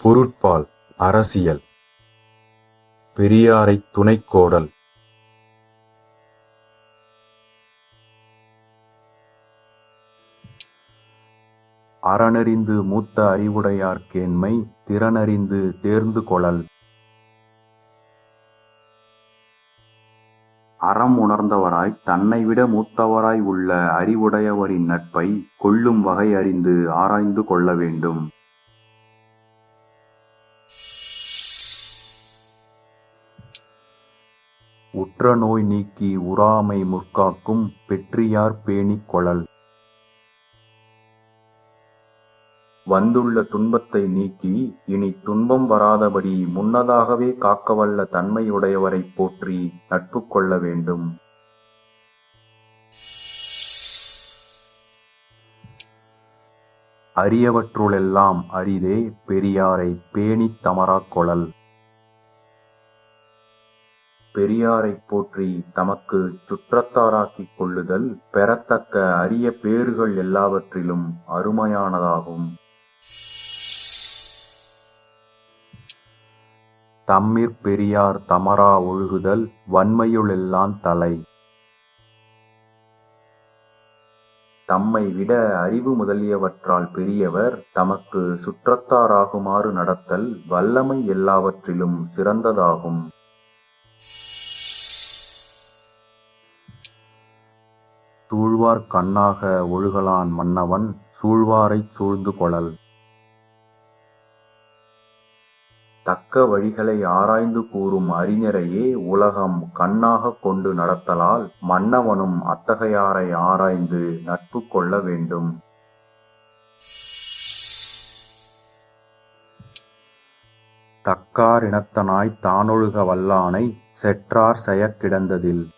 பொருட்பால் அரசியல். பெரியாரைத் துணைக்கோடல். அறனறிந்து மூத்த அறிவுடையார் கேண்மை திறனறிந்து தேர்ந்து கொளல். அறம் உணர்ந்தவராய் தன்னைவிட மூத்தவராய் உள்ள அறிவுடையவரின் நட்பை கொள்ளும் வகை அறிந்து ஆராய்ந்து கொள்ள வேண்டும். உற்ற நோய் நீக்கி உறாமை முற்காக்கும் பெற்றியார் பேணிக் கொளல். வந்துள்ள துன்பத்தை நீக்கி இனித் துன்பம் வராதபடி முன்னதாகவே காக்கவல்ல தன்மையுடையவரைப் போற்றி நட்பு கொள்ள வேண்டும். அரியவற்றுளெல்லாம் அரிதே பெரியாரைப் பேணித் தமராக் கொளல். பெரியாரைப் போற்றி தமக்குச் சுற்றத்தாராக்கிக் கொள்ளுதல் பெறத்தக்க அரிய பேறுகள் எல்லாவற்றிலும் அருமையானதாகும். தம்மிற் பெரியார் தமரா ஒழுகுதல் வன்மையுளெல்லாந் தலை. தம்மை விட அறிவு முதலியவற்றால் பெரியவர் தமக்கு சுற்றத்தாராகுமாறு நடத்தல் வல்லமை எல்லாவற்றிலும் சிறந்ததாகும். சூழ்வார்க் கண்ணாக ஒழுகலான் மன்னவன் சூழ்வாரைச் சூழ்ந்து கொளல். தக்க வழிகளை ஆராய்ந்து கூறும் அறிஞரையே உலகம் கண்ணாகக் கொண்டு நடத்தலால் மன்னவனும் அத்தகையாரை ஆராய்ந்து நட்பு கொள்ள வேண்டும். தக்கார் இனத்தனாய்த் தானொழுக வல்லானைச் செற்றார் செயக் கிடந்ததில்.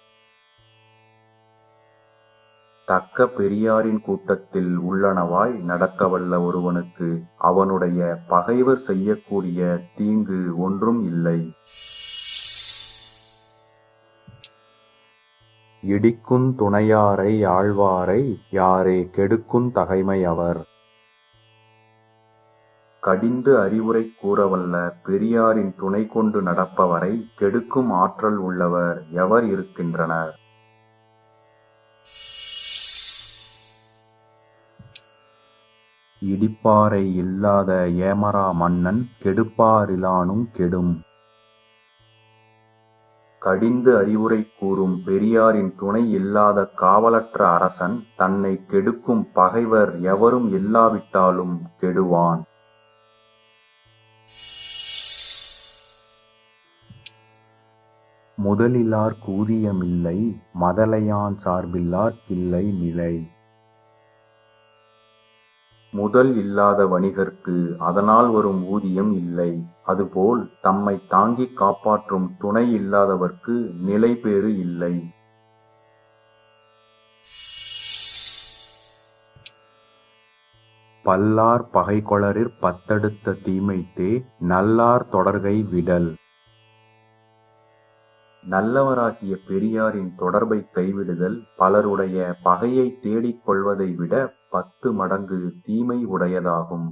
தக்க பெரியாரின் கூட்டத்தில் உள்ளனவாய் நடக்கவல்ல ஒருவனுக்கு அவனுடைய பகைவர் செய்யக்கூடிய தீங்கு ஒன்றும் இல்லை. இடிக்குந் துணையாரை ஆழ்வாரை யாரே கெடுக்குந் தகைமை அவர். கடிந்து அறிவுரை கூறவல்ல பெரியாரின் துணை கொண்டு நடப்பவரை கெடுக்கும் ஆற்றல் உள்ளவர் எவர் இருக்கின்றனர்? இடிப்பாரை இல்லாத ஏமரா மன்னன் கெடுப்பாரிலானுங் கெடும். கடிந்து அறிவுரை கூறும் பெரியாரின் துணை இல்லாத காவலற்ற அரசன் தன்னைக் கெடுக்கும் பகைவர் எவரும் இல்லாவிட்டாலும் கெடுவான். முதலிலார்க் ஊதியமில்லை மதலையான் சார்பில்லார்க் இல்லை நிலை. முதல் இல்லாத வணிகர்க்கு அதனால் வரும் ஊதியம் இல்லை. அதுபோல் தம்மைத் தாங்கிக் காப்பாற்றும் துணை இல்லாதவர்க்கு நிலைபேறு இல்லை. பல்லார் பகைகொளரிற் பத்தடுத்த தீமைத்தே நல்லார் தொடர்கை விடல். நல்லவராகிய பெரியாரின் தொடர்பைக் கைவிடுதல் பலருடைய பகையைத் தேடிக் கொள்வதை விட 10 மடங்கு தீமை உடையதாகும்.